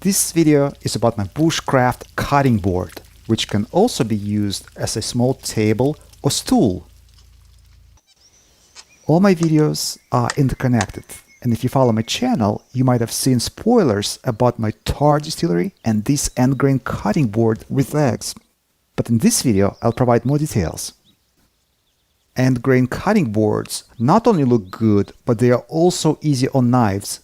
This video is about my Bushcraft cutting board, which can also be used as a small table or stool. All my videos are interconnected, and if you follow my channel, you might have seen spoilers about my tar distillery and this end grain cutting board with legs. But in this video, I'll provide more details. End grain cutting boards not only look good, but they are also easy on knives.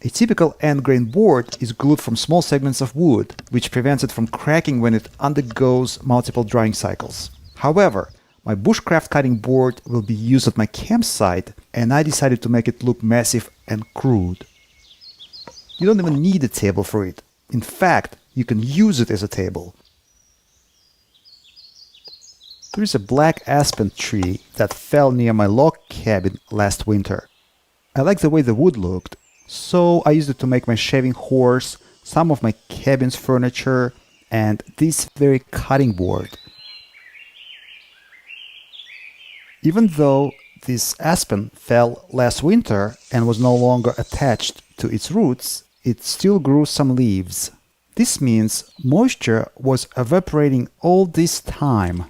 A typical end grain board is glued from small segments of wood, which prevents it from cracking when it undergoes multiple drying cycles. However, my Bushcraft cutting board will be used at my campsite, and I decided to make it look massive and crude. You don't even need a table for it. In fact, you can use it as a table. There is a black aspen tree that fell near my log cabin last winter. I liked the way the wood looked, so I used it to make my shaving horse, some of my cabin's furniture, and this very cutting board. Even though this aspen fell last winter and was no longer attached to its roots, it still grew some leaves. This means moisture was evaporating all this time.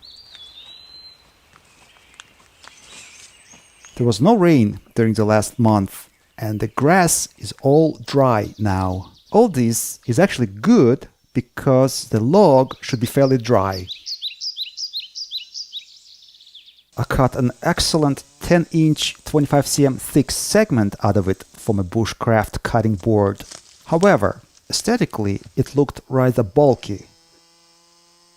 There was no rain during the last month, and the grass is all dry now. All this is actually good because the log should be fairly dry. I cut an excellent 10-inch 25 cm thick segment out of it from a Bushcraft cutting board. However, aesthetically it looked rather bulky.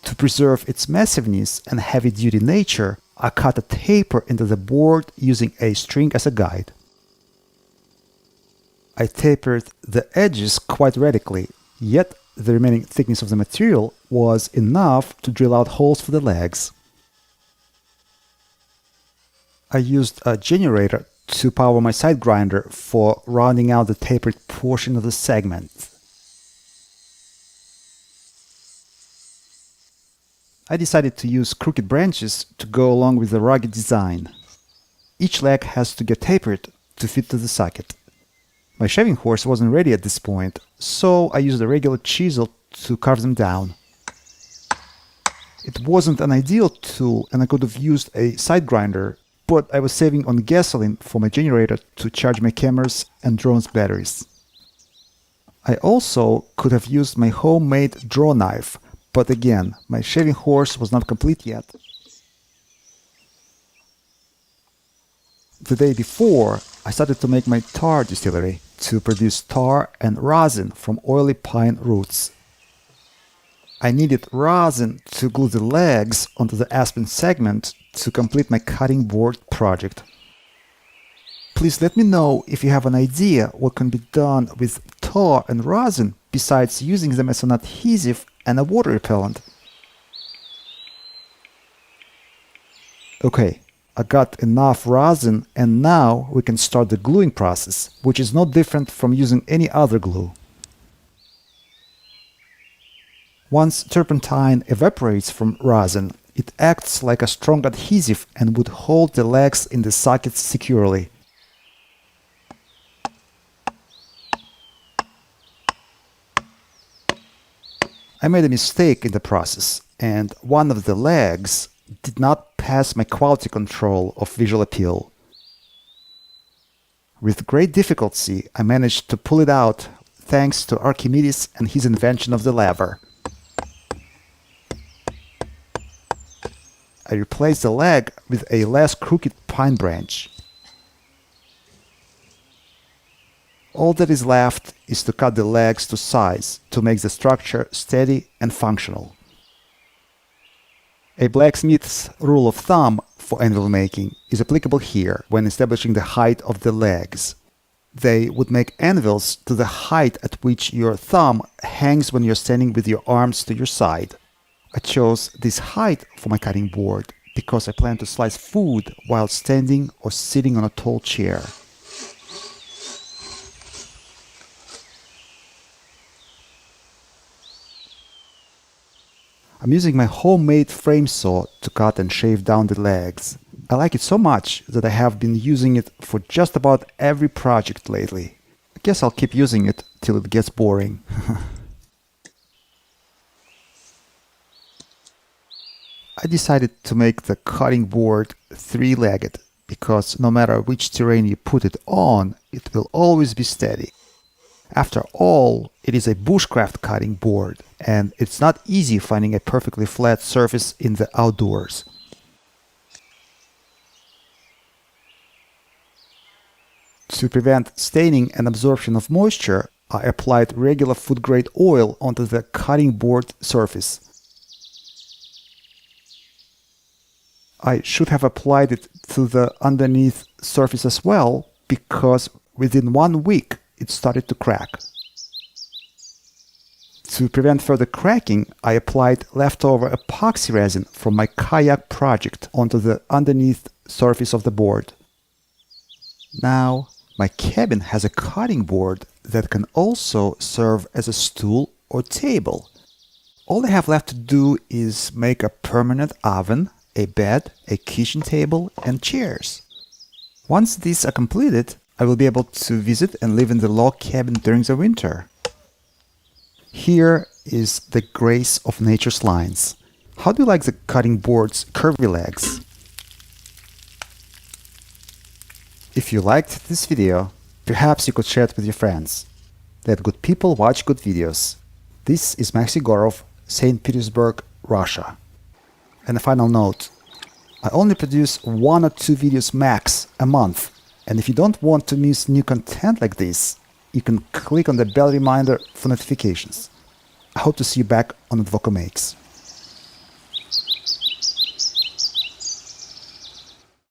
To preserve its massiveness and heavy-duty nature, I cut a taper into the board using a string as a guide. I tapered the edges quite radically, yet the remaining thickness of the material was enough to drill out holes for the legs. I used a generator to power my side grinder for rounding out the tapered portion of the segment. I decided to use crooked branches to go along with the rugged design. Each leg has to get tapered to fit to the socket. My shaving horse wasn't ready at this point, so I used a regular chisel to carve them down. It wasn't an ideal tool and I could have used a side grinder, but I was saving on gasoline for my generator to charge my cameras and drone's batteries. I also could have used my homemade draw knife, but again, my shaving horse was not complete yet. The day before, I started to make my tar distillery to produce tar and rosin from oily pine roots. I needed rosin to glue the legs onto the aspen segment to complete my cutting board project. Please let me know if you have an idea what can be done with tar and rosin besides using them as an adhesive and a water repellent. Okay, I got enough rosin and now we can start the gluing process, which is no different from using any other glue. Once turpentine evaporates from rosin, it acts like a strong adhesive and would hold the legs in the sockets securely. I made a mistake in the process, and one of the legs did not pass my quality control of visual appeal. With great difficulty, I managed to pull it out thanks to Archimedes and his invention of the lever. I replaced the leg with a less crooked pine branch. All that is left is to cut the legs to size to make the structure steady and functional. A blacksmith's rule of thumb for anvil making is applicable here when establishing the height of the legs. They would make anvils to the height at which your thumb hangs when you're standing with your arms to your side. I chose this height for my cutting board because I plan to slice food while standing or sitting on a tall chair. I'm using my homemade frame saw to cut and shave down the legs. I like it so much that I have been using it for just about every project lately. I guess I'll keep using it till it gets boring. I decided to make the cutting board three-legged because no matter which terrain you put it on, it will always be steady. After all, it is a bushcraft cutting board, and it's not easy finding a perfectly flat surface in the outdoors. To prevent staining and absorption of moisture, I applied regular food-grade oil onto the cutting board surface. I should have applied it to the underneath surface as well, because within 1 week it started to crack. To prevent further cracking, I applied leftover epoxy resin from my kayak project onto the underneath surface of the board. Now, my cabin has a cutting board that can also serve as a stool or table. All I have left to do is make a permanent oven, a bed, a kitchen table, and chairs. Once these are completed, I will be able to visit and live in the log cabin during the winter. Here is the grace of nature's lines. How do you like the cutting board's curvy legs? If you liked this video, perhaps you could share it with your friends. Let good people watch good videos. This is Maxi Gorov, St. Petersburg, Russia. And a final note, I only produce 1 or 2 videos max a month, and if you don't want to miss new content like this, you can click on the bell reminder for notifications. I hope to see you back on Advoco Makes.